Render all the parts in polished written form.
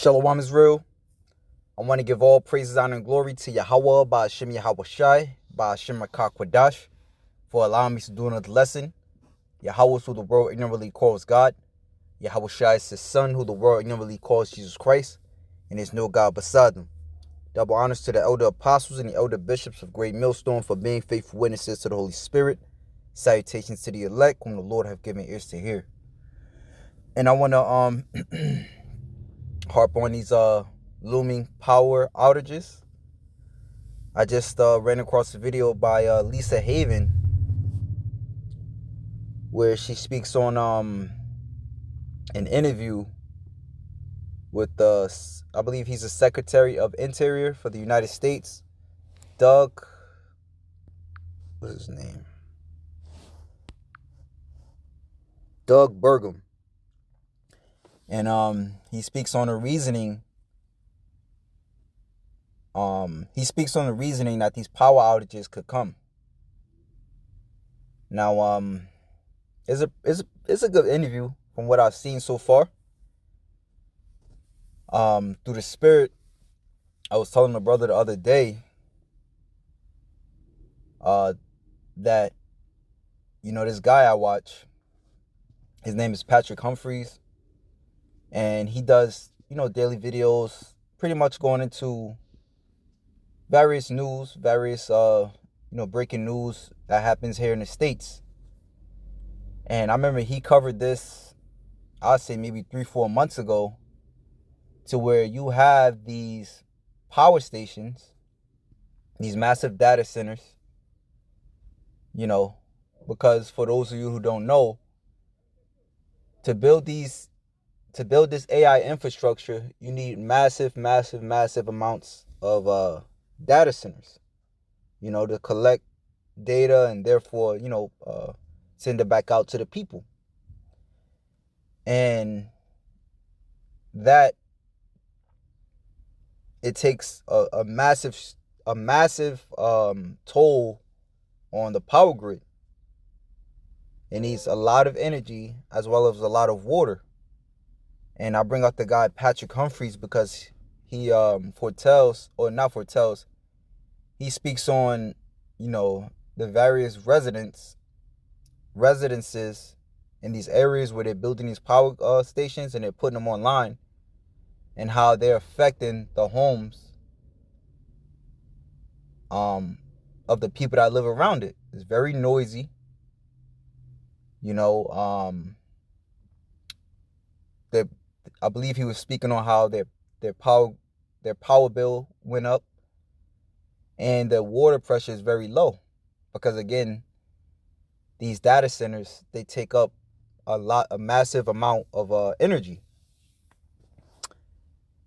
Shalom is real. I want to give all praises, honor, and glory to Yahweh, Ba'ashem Yahweh Shai, Ba'ashem Rakah Kwadash, for allowing me to do another lesson. Yahweh is who the world ignorantly calls God. Yahweh Shai is his son, who the world ignorantly calls Jesus Christ, and there's no God beside him. Double honors to the elder apostles and the elder bishops of Great Millstone for being faithful witnesses to the Holy Spirit. Salutations to the elect, whom the Lord have given ears to hear. And I want to harp on these looming power outages. I just ran across a video by Lisa Haven where she speaks on an interview with I believe he's the Secretary of Interior for the United States, Doug, what's his name? Doug Burgum. And he speaks on the reasoning. That these power outages could come. Now, it's a good interview from what I've seen so far. Through the Spirit, I was telling my brother the other day that, this guy I watch, his name is Patrick Humphreys, and he does, daily videos, pretty much going into various news, breaking news that happens here in the States. And I remember he covered this, I'd say maybe 3-4 months ago, to where you have these power stations, these massive data centers, because for those of you who don't know, to build this AI infrastructure, you need massive amounts of data centers, to collect data and therefore, send it back out to the people. And that it takes a massive toll on the power grid. It needs a lot of energy as well as a lot of water. And I bring up the guy Patrick Humphreys because he he speaks on, the various residences in these areas where they're building these power stations and they're putting them online, and how they're affecting the homes of the people that live around it. It's very noisy. I believe he was speaking on how their power bill went up, and the water pressure is very low because, again, these data centers, they take up a massive amount of energy.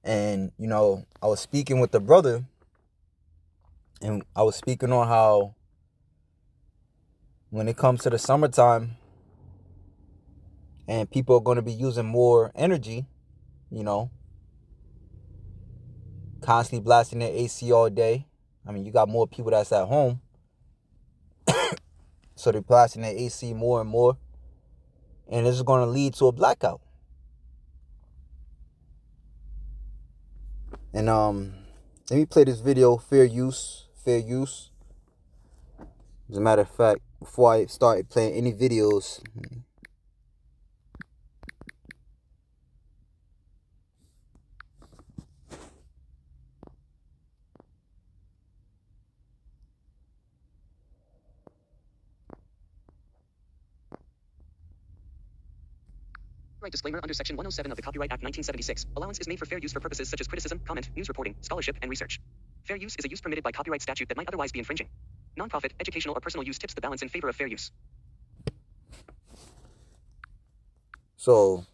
And I was speaking with the brother, and I was speaking on how when it comes to the summertime and people are going to be using more energy, constantly blasting their AC all day. I mean, you got more people that's at home, so they're blasting their AC more and more, and this is going to lead to a blackout. And let me play this video, fair use. As a matter of fact, before I start playing any videos, Right disclaimer under Section 107 of the Copyright Act 1976. Allowance is made for fair use for purposes such as criticism, comment, news reporting, scholarship, and research. Fair use is a use permitted by copyright statute that might otherwise be infringing. Nonprofit, educational, or personal use tips the balance in favor of fair use. So,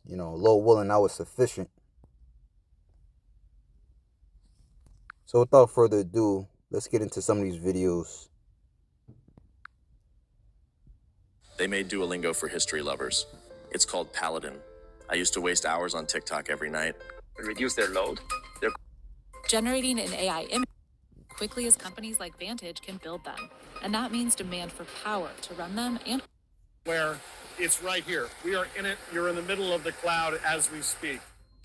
low willing, I was sufficient. So without further ado, let's get into some of these videos. They made Duolingo for history lovers. It's called Paladin. I used to waste hours on TikTok every night. Reduce their load. Generating an AI image quickly as companies like Vantage can build them. And that means demand for power to run them and where it's right here. We are in it. You're in the middle of the cloud as we speak.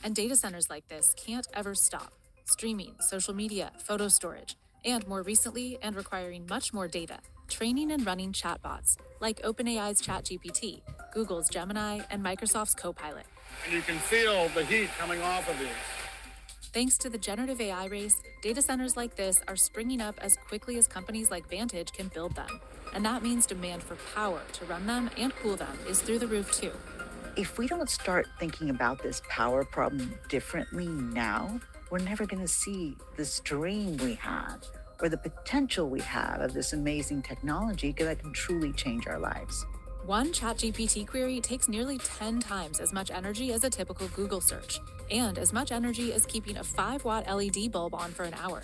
And data centers like this can't ever stop. Streaming, social media, photo storage, and more recently, and requiring much more data, training and running chatbots like OpenAI's ChatGPT, Google's Gemini, and Microsoft's Copilot. And you can feel the heat coming off of these. Thanks to the generative AI race, data centers like this are springing up as quickly as companies like Vantage can build them. And that means demand for power to run them and cool them is through the roof too. If we don't start thinking about this power problem differently now, we're never going to see this dream we have or the potential we have of this amazing technology that can truly change our lives. One ChatGPT query takes nearly 10 times as much energy as a typical Google search, and as much energy as keeping a 5-watt LED bulb on for an hour.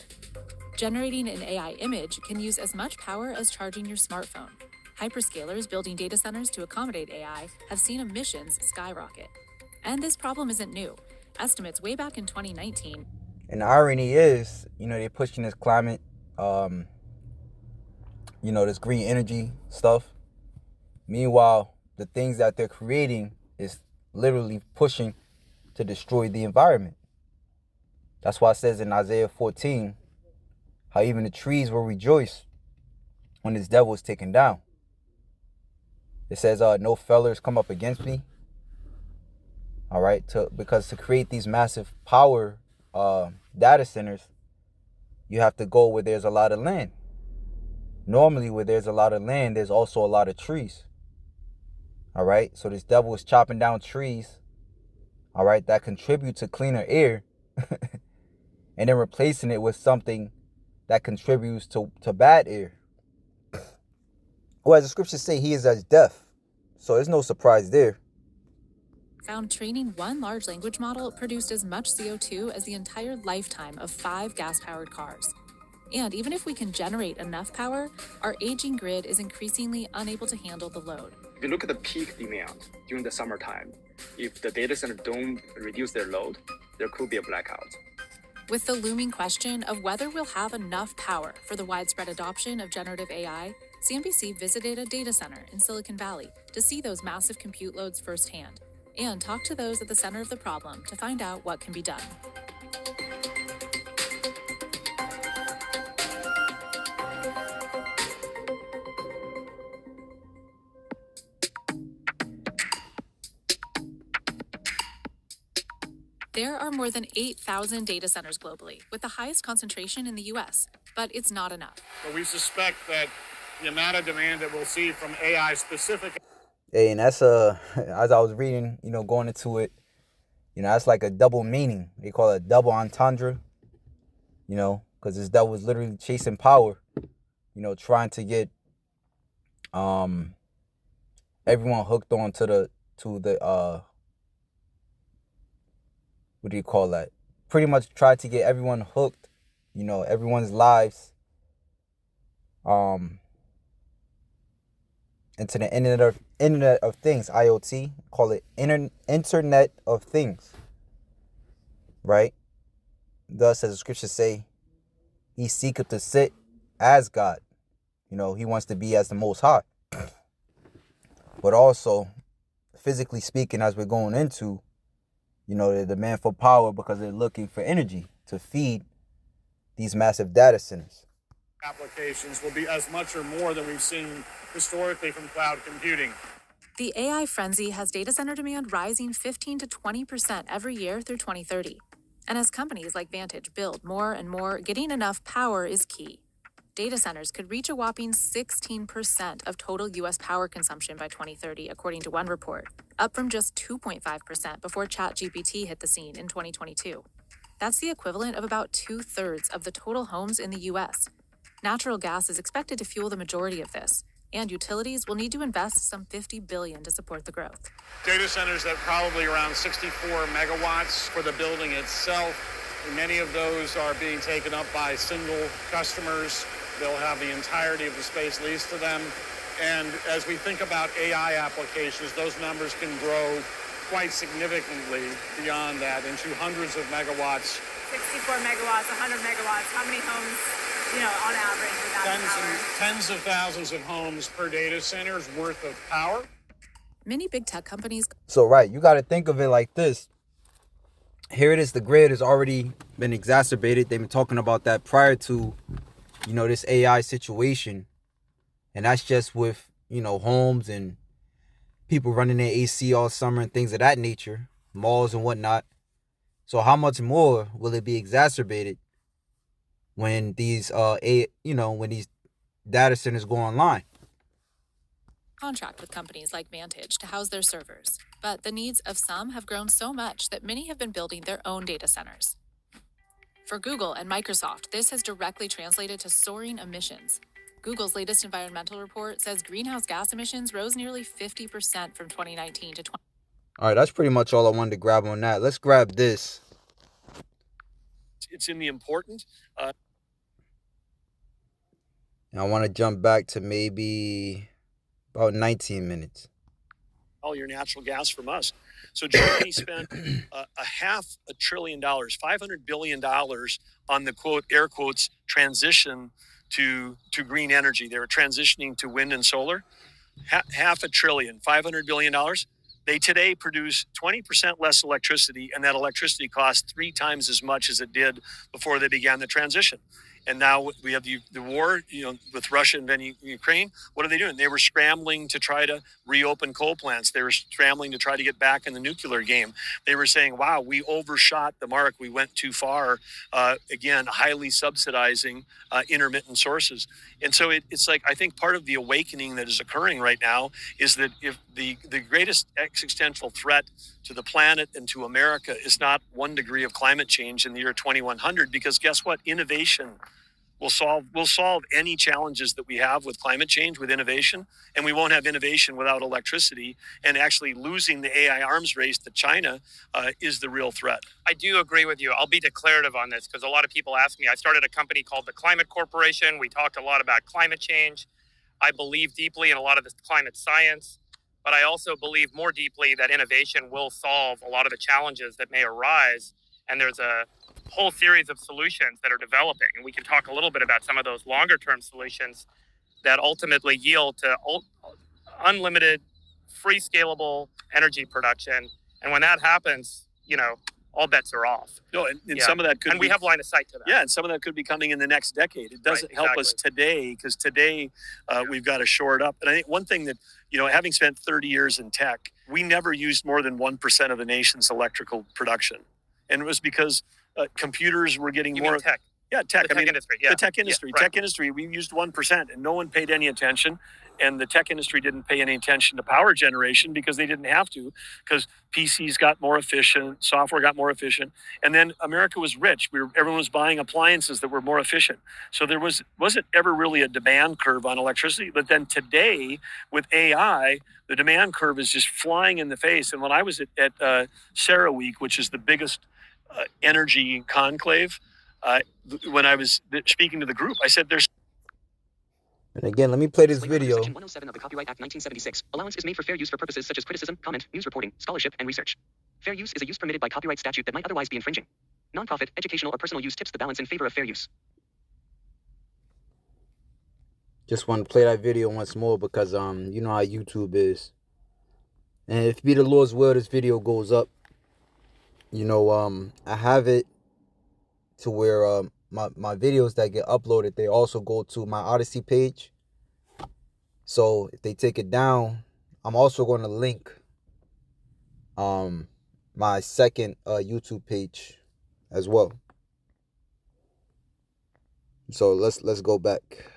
Generating an AI image can use as much power as charging your smartphone. Hyperscalers building data centers to accommodate AI have seen emissions skyrocket. And this problem isn't new. Estimates way back in 2019. And the irony is, they're pushing this climate, this green energy stuff. Meanwhile, the things that they're creating is literally pushing to destroy the environment. That's why it says in Isaiah 14, how even the trees will rejoice when this devil is taken down. It says, no fellers come up against me. All right, because to create these massive power data centers, you have to go where there's a lot of land. Normally, where there's a lot of land, there's also a lot of trees. All right, so this devil is chopping down trees, all right, that contribute to cleaner air, and then replacing it with something that contributes to bad air. Well, as the scriptures say, he is as death. So there's no surprise there. Found training one large language model produced as much CO2 as the entire lifetime of 5 gas-powered cars. And even if we can generate enough power, our aging grid is increasingly unable to handle the load. If you look at the peak demand during the summertime, if the data center don't reduce their load, there could be a blackout. With the looming question of whether we'll have enough power for the widespread adoption of generative AI, CNBC visited a data center in Silicon Valley to see those massive compute loads firsthand and talk to those at the center of the problem to find out what can be done. There are more than 8,000 data centers globally, with the highest concentration in the US, but it's not enough. But we suspect that the amount of demand that we'll see from AI specific. Hey, and that's as I was reading, going into it, that's like a double meaning. They call it a double entendre, because this devil was literally chasing power, trying to get everyone hooked on to the what do you call that? Pretty much tried to get everyone hooked, everyone's lives into the Internet of Things, IoT, call it Internet of Things, right? Thus, as the scriptures say, he seeketh to sit as God. He wants to be as the Most High. But also, physically speaking, as we're going into, the demand for power because they're looking for energy to feed these massive data centers. Applications will be as much or more than we've seen historically from cloud computing. The AI frenzy has data center demand rising 15 to 20% every year through 2030. And as companies like Vantage build more and more, getting enough power is key. Data centers could reach a whopping 16% of total U.S. power consumption by 2030, according to one report, up from just 2.5% before ChatGPT hit the scene in 2022. That's the equivalent of about 2/3 of the total homes in the U.S. Natural gas is expected to fuel the majority of this, and utilities will need to invest some $50 billion to support the growth. Data centers that probably around 64 megawatts for the building itself. Many of those are being taken up by single customers. They'll have the entirety of the space leased to them. And as we think about AI applications, those numbers can grow quite significantly beyond that into hundreds of megawatts. 64 megawatts, 100 megawatts, how many homes, on average with that power? Tens of thousands of homes per data center's worth of power. Many big tech companies. So, right, you got to think of it like this. here it is. The grid has already been exacerbated. They've been talking about that prior to, this AI situation. And that's just with, homes and people running their AC all summer and things of that nature, malls and whatnot. So how much more will it be exacerbated when these when these data centers go online? Contract with companies like Vantage to house their servers, but the needs of some have grown so much that many have been building their own data centers. For Google and Microsoft, this has directly translated to soaring emissions. Google's latest environmental report says greenhouse gas emissions rose nearly 50% from 2019 to 20. All right, that's pretty much all I wanted to grab on that. Let's grab this. It's in the important. And I want to jump back to maybe about 19 minutes. All your natural gas from us. So Germany spent a $500 billion, $500 billion on the quote, air quotes, transition to green energy. They were transitioning to wind and solar. $500 billion, $500 billion. They today produce 20% less electricity, and that electricity costs 3 times as much as it did before they began the transition. And now we have the war, with Russia invading Ukraine. What are they doing? They were scrambling to try to reopen coal plants. They were scrambling to try to get back in the nuclear game. They were saying, wow, we overshot the mark. We went too far. Again, highly subsidizing intermittent sources. And so it's like, I think part of the awakening that is occurring right now is that if the greatest existential threat to the planet and to America is not 1 degree of climate change in the year 2100, because guess what? Innovation will solve any challenges that we have with climate change with innovation, and we won't have innovation without electricity. And actually losing the AI arms race to China is the real threat. I do agree with you. I'll be declarative on this because a lot of people ask me. I started a company called the Climate Corporation. We talked a lot about climate change. I believe deeply in a lot of this climate science, but I also believe more deeply that innovation will solve a lot of the challenges that may arise. And there's a whole series of solutions that are developing. And we can talk a little bit about some of those longer term solutions that ultimately yield to unlimited, free scalable energy production. And when that happens, all bets are off. No, and some of that could we have line of sight to that. Yeah, and some of that could be coming in the next decade. It doesn't help us today, because today we've got to shore it up. And I think one thing that, having spent 30 years in tech, we never used more than 1% of the nation's electrical production. And it was because computers were getting more tech. Yeah, tech. The tech industry. Yeah. The tech industry. Yeah, right. Tech industry, we used 1%, and no one paid any attention. And the tech industry didn't pay any attention to power generation because they didn't have to, because PCs got more efficient, software got more efficient. And then America was rich. Everyone was buying appliances that were more efficient. So there wasn't ever really a demand curve on electricity. But then today, with AI, the demand curve is just flying in the face. And when I was at CERAWeek, which is the biggest energy conclave, when I was speaking to the group, I said there's... And again, let me play this video. Section 107 of the Copyright Act 1976. Allowance is made for fair use for purposes such as criticism, comment, news reporting, scholarship, and research. Fair use is a use permitted by copyright statute that might otherwise be infringing. Nonprofit, educational, or personal use tips the balance in favor of fair use. Just want to play that video once more because you know how YouTube is. And if it be the Lord's will, this video goes up. I have it to where my videos that get uploaded, they also go to my Odyssey page. So if they take it down, I'm also going to link my second YouTube page as well. So let's go back.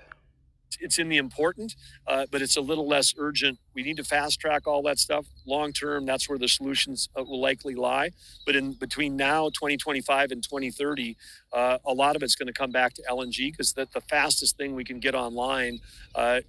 It's in the important, but it's a little less urgent. We need to fast track all that stuff. Long term, that's where the solutions will likely lie. But in between now, 2025 and 2030, a lot of it's going to come back to LNG, because the fastest thing we can get online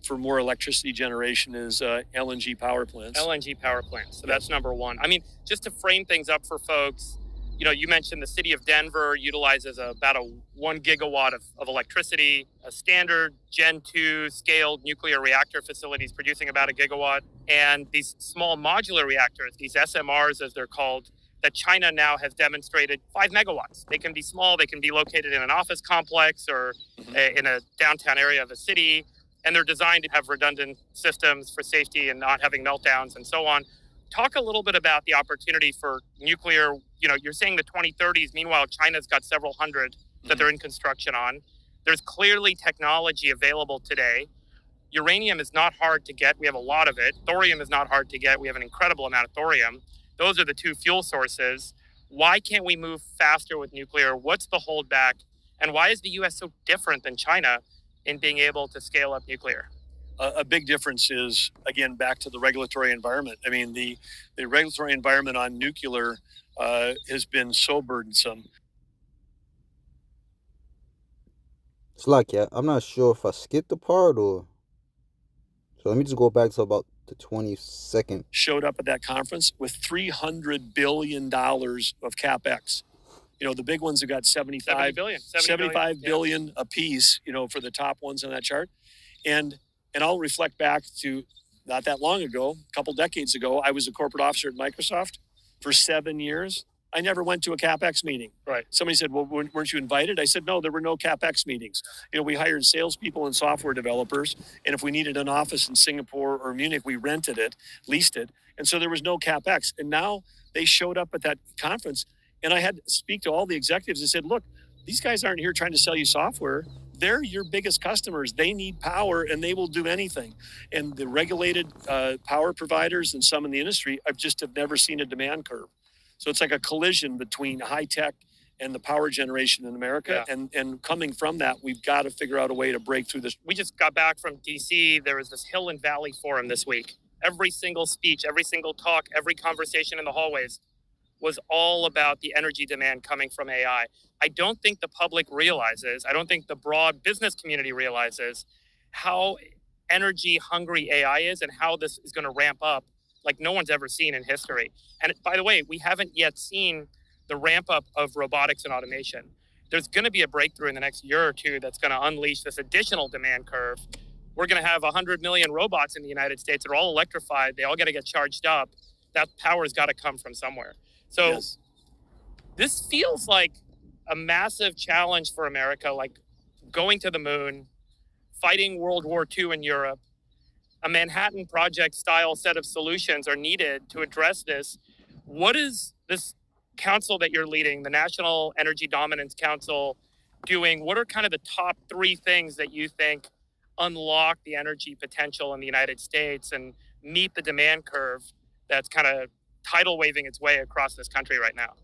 for more electricity generation is LNG power plants. LNG power plants. So that's number one. I mean, just to frame things up for folks, you mentioned the city of Denver utilizes about 1 gigawatt of electricity. A standard Gen 2 scaled nuclear reactor facility is producing about 1 gigawatt. And these small modular reactors, these SMRs as they're called, that China now has demonstrated 5 megawatts. They can be small, they can be located in an office complex or in a downtown area of a city. And they're designed to have redundant systems for safety and not having meltdowns and so on. Talk a little bit about the opportunity for nuclear you're saying the 2030s. Meanwhile, China's got several hundred that they're in construction on. There's clearly technology available today. Uranium is not hard to get. We have a lot of it. Thorium is not hard to get. We have an incredible amount of thorium. Those are the two fuel sources. Why can't we move faster with nuclear? What's the holdback? And why is the U.S. so different than China in being able to scale up nuclear? A big difference is, again, back to the regulatory environment. I mean, the regulatory environment on nuclear has been so burdensome. It's like, yeah, I'm not sure if I skipped the part or... So let me just go back to about the 22nd. Showed up at that conference with $300 billion of CapEx. The big ones have got 75 billion a piece, for the top ones on that chart. And I'll reflect back to not that long ago, a couple decades ago, I was a corporate officer at Microsoft for 7 years. I never went to a CapEx meeting. Right. Somebody said, well, weren't you invited? I said, no, there were no CapEx meetings. We hired salespeople and software developers. And if we needed an office in Singapore or Munich, we rented it, leased it. And so there was no CapEx. And now they showed up at that conference. And I had to speak to all the executives and said, look, these guys aren't here trying to sell you software. They're your biggest customers. They need power and they will do anything. And the regulated power providers and some in the industry, I've just have never seen a demand curve. So it's like a collision between high tech and the power generation in America. Yeah. And coming from that, we've got to figure out a way to break through this. We just got back from DC. There was this Hill and Valley Forum this week. Every single speech, every single talk, every conversation in the hallways was all about the energy demand coming from AI. I don't think the public realizes, I don't think the broad business community realizes how energy hungry AI is and how this is going to ramp up like no one's ever seen in history. And by the way, we haven't yet seen the ramp up of robotics and automation. There's going to be a breakthrough in the next year or two that's going to unleash this additional demand curve. We're going to have 100 million robots in the United States. They're all electrified. They all got to get charged up. That power's got to come from somewhere. So Yes. This feels like a massive challenge for America, like going to the moon, fighting World War II in Europe. A Manhattan Project style set of solutions are needed to address this. What is this council that you're leading, the National Energy Dominance Council, doing? What are kind of the top 3 things that you think unlock the energy potential in the United States and meet the demand curve that's kind of tidal waving its way across this country right now?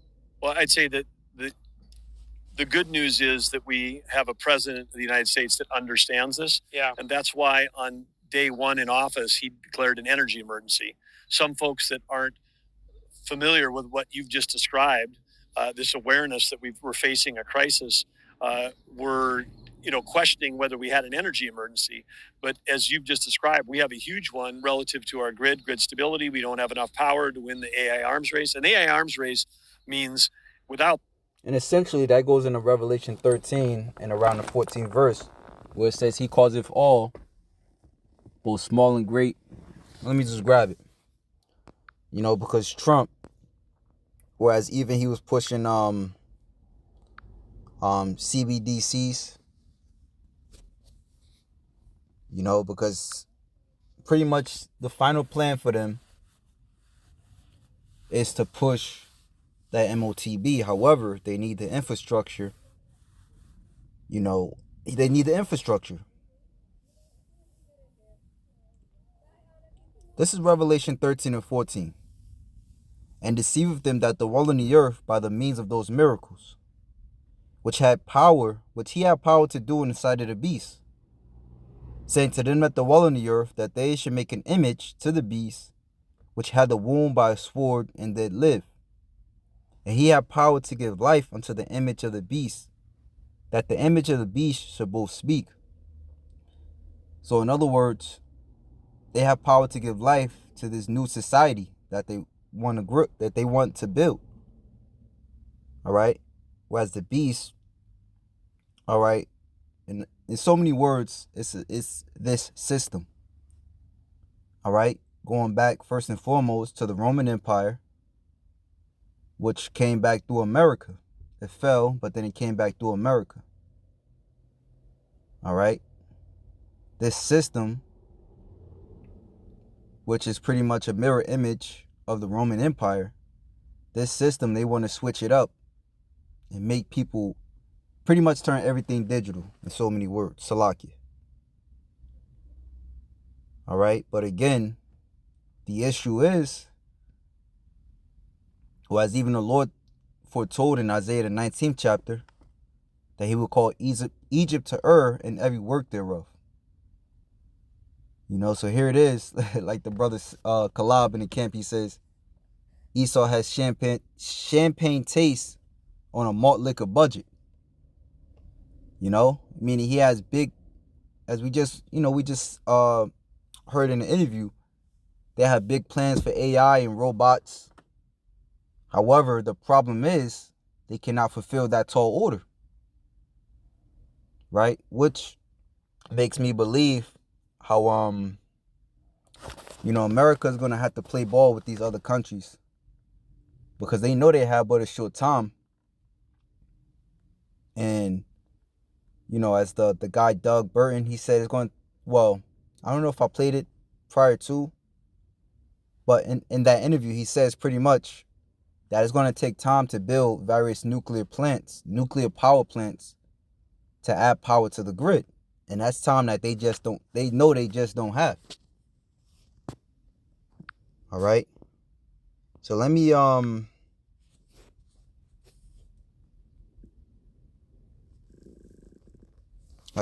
Well, I'd say that the good news is that we have a president of the United States that understands this. Yeah. And that's why on day 1 in office, he declared an energy emergency. Some folks that aren't familiar with what you've just described, this awareness that we're facing a crisis, were questioning whether we had an energy emergency. But as you've just described, we have a huge one relative to our grid stability. We don't have enough power to win the AI arms race. And the AI arms race means without... And essentially that goes into Revelation 13 and around the 14th verse, where it says he causeth all, both small and great. Let me just grab it. Because Trump, whereas even he was pushing CBDCs, because pretty much the final plan for them is to push that MOTB. However, they need the infrastructure. They need the infrastructure. This is Revelation 13 and 14. And deceiveth them that dwell in the earth by the means of those miracles, which he had power to do in the sight of the beast, saying to them that dwell in the earth, that they should make an image to the beast, which had the wound by a sword and did live. And he had power to give life unto the image of the beast, that the image of the beast should both speak. So in other words, they have power to give life to this new society that they want to build. All right. Whereas the beast, all right, and in so many words, it's this system. All right. Going back first and foremost to the Roman Empire, which came back through America. It fell, but then it came back through America. All right. This system, which is pretty much a mirror image of the Roman Empire, this system, they want to switch it up and make people pretty much turn everything digital in so many words. Salakia. All right. But again, the issue is, well, as even the Lord foretold in Isaiah the 19th chapter, that he would call Egypt to err in every work thereof. You know, so here it is, like the brother Kalab in the camp, he says, Esau has champagne taste on a malt liquor budget. You know, meaning he has big, as we just heard in the interview, they have big plans for AI and robots. However, the problem is they cannot fulfill that tall order. Right? Which makes me believe how America is going to have to play ball with these other countries, because they know they have but a short time. And as the guy Doug Burton, he said it's going, well, I don't know if I played it prior to, but in that interview he says pretty much that it's going to take time to build various nuclear power plants to add power to the grid. And that's time that they just don't have. All right. So let me like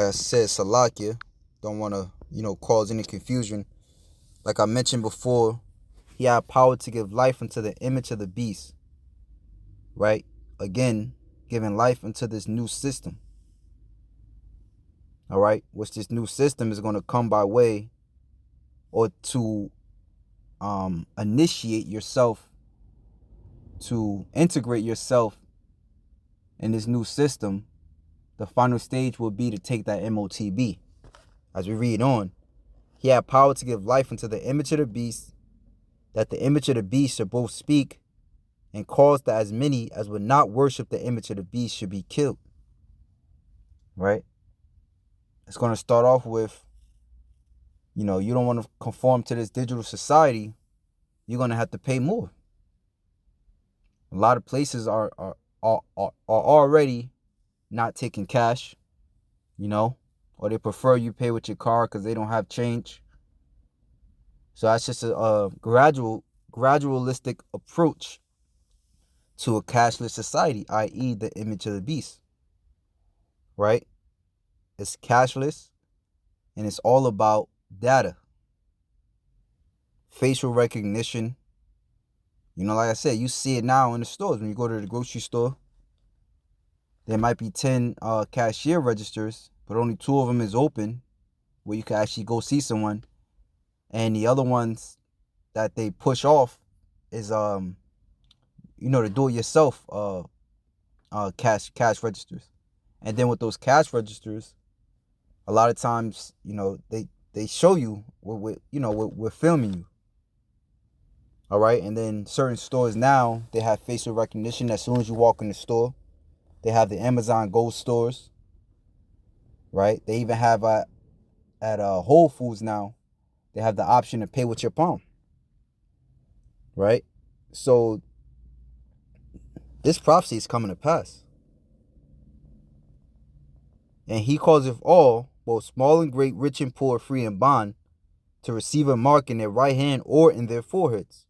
I said, Salakia, don't want to cause any confusion. Like I mentioned before, he had power to give life unto the image of the beast. Right? Again, giving life unto this new system. All right? Which this new system is going to come by way, or to initiate yourself, to integrate yourself in this new system. The final stage will be to take that MOTB. As we read on, he had power to give life unto the image of the beast, that the image of the beast should both speak, and cause that as many as would not worship the image of the beast should be killed. Right? It's going to start off with, you don't want to conform to this digital society, you're going to have to pay more. A lot of places are already not taking cash, or they prefer you pay with your card because they don't have change. So that's just a gradualistic approach to a cashless society, i.e. the image of the beast. Right? It's cashless, and it's all about data. Facial recognition. Like I said, you see it now in the stores. When you go to the grocery store, there might be 10 cashier registers, but only 2 of them is open, where you can actually go see someone. And the other ones that they push off is the do-it-yourself cash registers. And then with those cash registers, a lot of times, they show you we're filming you. All right, and then certain stores now, they have facial recognition as soon as you walk in the store. They have the Amazon Go stores, right? They even have at Whole Foods now, they have the option to pay with your palm, right? So this prophecy is coming to pass. And he causeth all, both small and great, rich and poor, free and bond, to receive a mark in their right hand or in their foreheads,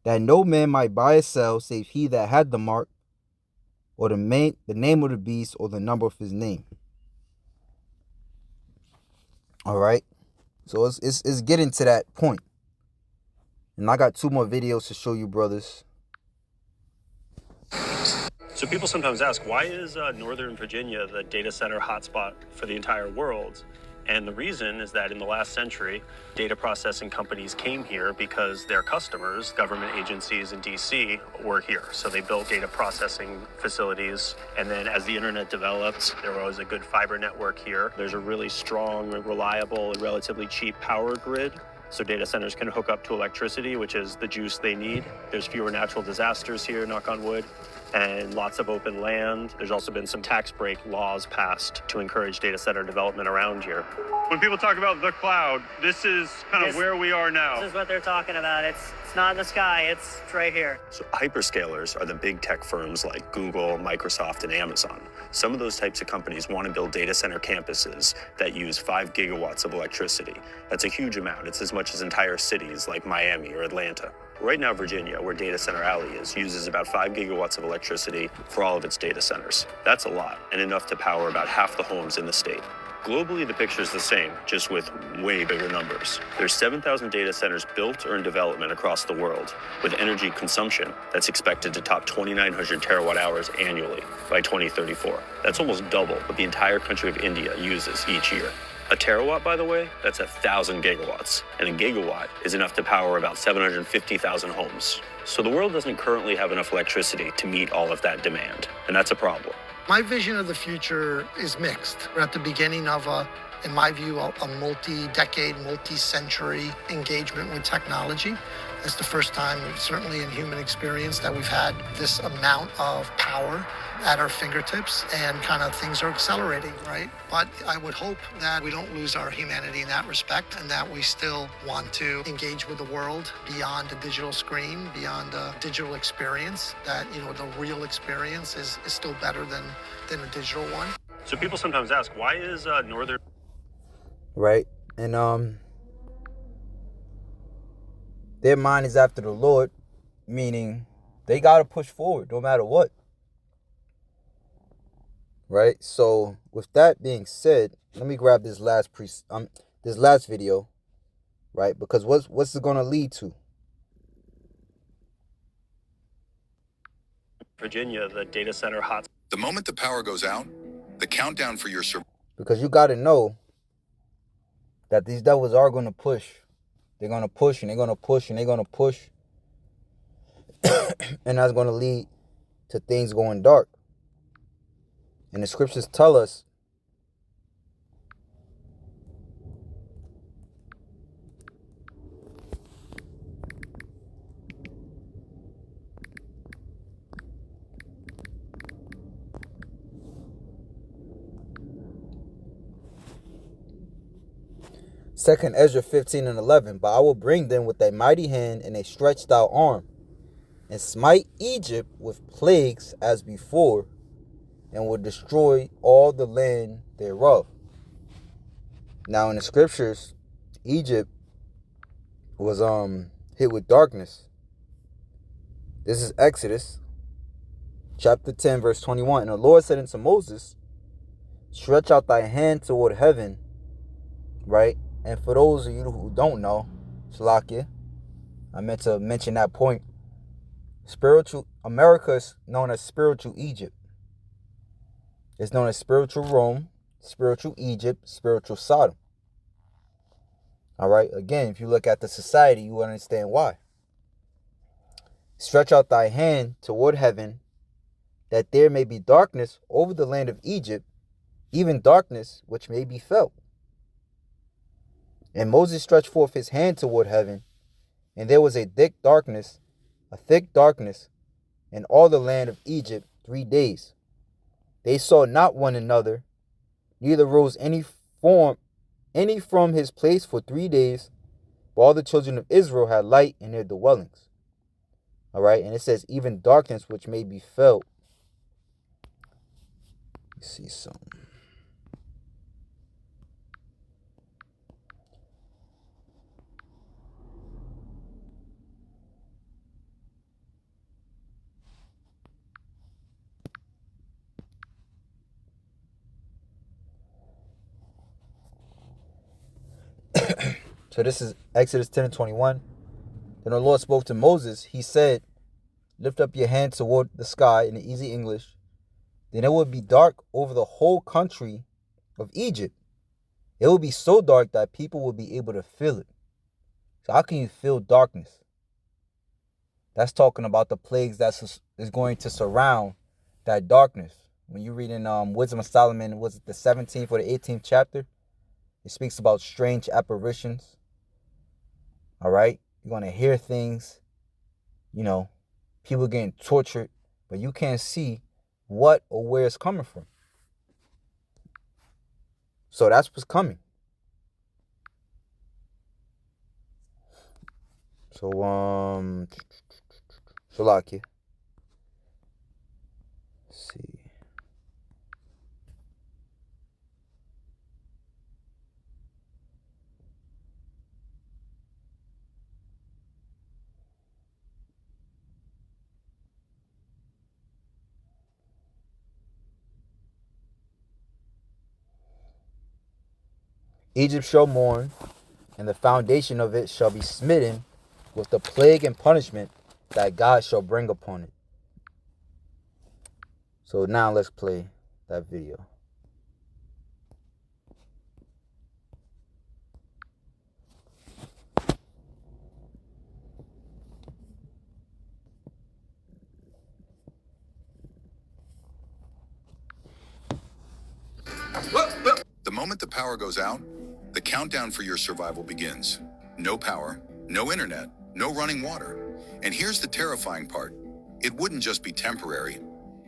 that no man might buy or sell save he that had the mark, or the name of the beast, or the number of his name. All right, so it's getting to that point, and I got 2 more videos to show you, brothers. So people sometimes ask, why is Northern Virginia the data center hotspot for the entire world? And the reason is that in the last century, data processing companies came here because their customers, government agencies in DC, were here. So they built data processing facilities. And then as the internet developed, there was a good fiber network here. There's a really strong, reliable, and relatively cheap power grid. So data centers can hook up to electricity, which is the juice they need. There's fewer natural disasters here, knock on wood. and lots of open land. There's also been some tax break laws passed to encourage data center development around here. When people talk about the cloud, this is kind of where we are now. This is what they're talking about. It's not in the sky, it's right here. So hyperscalers are the big tech firms like Google, Microsoft, and Amazon. Some of those types of companies want to build data center campuses that use 5 gigawatts of electricity. That's a huge amount. It's as much as entire cities like Miami or Atlanta. Right now, Virginia, where Data Center Alley is, uses about 5 gigawatts of electricity for all of its data centers. That's a lot, and enough to power about half the homes in the state. Globally, the picture's the same, just with way bigger numbers. There's 7,000 data centers built or in development across the world, with energy consumption that's expected to top 2,900 terawatt hours annually by 2034. That's almost double what the entire country of India uses each year. A terawatt, by the way, that's 1,000 gigawatts, and a gigawatt is enough to power about 750,000 homes. So the world doesn't currently have enough electricity to meet all of that demand, and that's a problem. My vision of the future is mixed. We're at the beginning of in my view, a multi-decade, multi-century engagement with technology. It's the first time, certainly in human experience, that we've had this amount of power at our fingertips, and kind of things are accelerating, right? But I would hope that we don't lose our humanity in that respect, and that we still want to engage with the world beyond a digital screen, beyond a digital experience, that, you know, the real experience is still better than a digital one. So people sometimes ask, why is Northern... Right? And their mind is after the Lord, meaning they got to push forward no matter what. Right? So with that being said, let me grab this last video, right? Because what's it going to lead to? Virginia, the data center hot. The moment the power goes out, the countdown for your because you got to know that these devils are going to push. They're going to push, and they're going to push, and they're going to push. And that's going to lead to things going dark. And the scriptures tell us Second Ezra 15:11, but I will bring them with a mighty hand and a stretched out arm, and smite Egypt with plagues as before, and will destroy all the land thereof. Now in the scriptures, Egypt was hit with darkness. This is Exodus chapter 10 verse 21. And the Lord said unto Moses, stretch out thy hand toward heaven, right? And for those of you who don't know, Shalakia, I meant to mention that point. Spiritual America is known as spiritual Egypt. It's known as spiritual Rome, spiritual Egypt, spiritual Sodom. All right. Again, if you look at the society, you will understand why. Stretch out thy hand toward heaven, that there may be darkness over the land of Egypt, even darkness which may be felt. And Moses stretched forth his hand toward heaven, and there was a thick darkness in all the land of Egypt 3 days. They saw not one another, neither rose any from his place for 3 days, but all the children of Israel had light in their dwellings. All right, and it says, even darkness which may be felt. Let's see something. So this is Exodus 10:21. Then the Lord spoke to Moses. He said, lift up your hand toward the sky in the easy English. Then it would be dark over the whole country of Egypt. It will be so dark that people will be able to feel it. So how can you feel darkness? That's talking about the plagues that is going to surround that darkness. When you read in Wisdom of Solomon, was it the 17th or the 18th chapter? It speaks about strange apparitions. All right. You're going to hear things, people getting tortured but you can't see what or where it's coming from. So that's what's coming. So Shalakia. Let's see. Egypt shall mourn, and the foundation of it shall be smitten with the plague and punishment that God shall bring upon it. So now let's play that video. The moment the power goes out, the countdown for your survival begins. No power, no internet, no running water. And here's the terrifying part. It wouldn't just be temporary.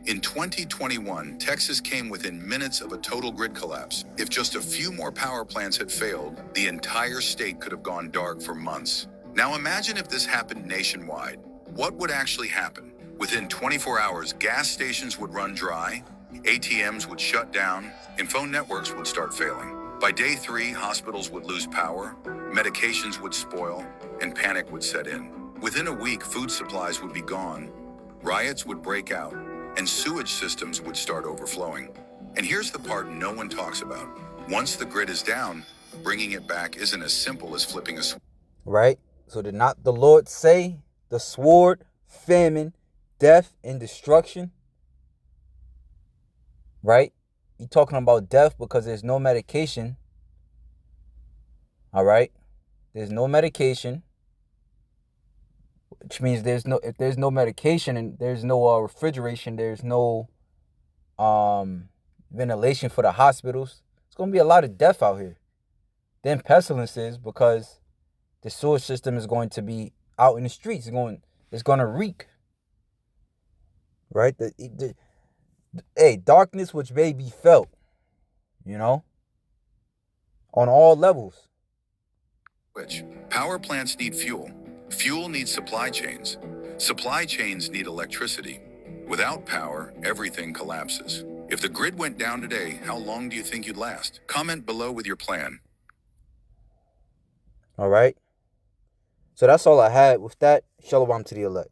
In 2021, Texas came within minutes of a total grid collapse. If just a few more power plants had failed, the entire state could have gone dark for months. Now imagine if this happened nationwide. What would actually happen? Within 24 hours, gas stations would run dry, ATMs would shut down, and phone networks would start failing. By day 3, hospitals would lose power, medications would spoil, and panic would set in. Within a week, food supplies would be gone, riots would break out, and sewage systems would start overflowing. And here's the part no one talks about. Once the grid is down, bringing it back isn't as simple as flipping a switch. Right? So did not the Lord say the sword, famine, death, and destruction? Right? You're talking about death because there's no medication. All right? There's no medication. Which means if there's no medication and there's no refrigeration, there's no ventilation for the hospitals, it's going to be a lot of death out here. Then pestilences, because the sewer system is going to be out in the streets. It's going to reek. Right? Hey, darkness which may be felt, on all levels. Which power plants need fuel. Fuel needs supply chains. Supply chains need electricity. Without power, everything collapses. If the grid went down today, how long do you think you'd last? Comment below with your plan. All right. So that's all I had with that. Shalom to the elect.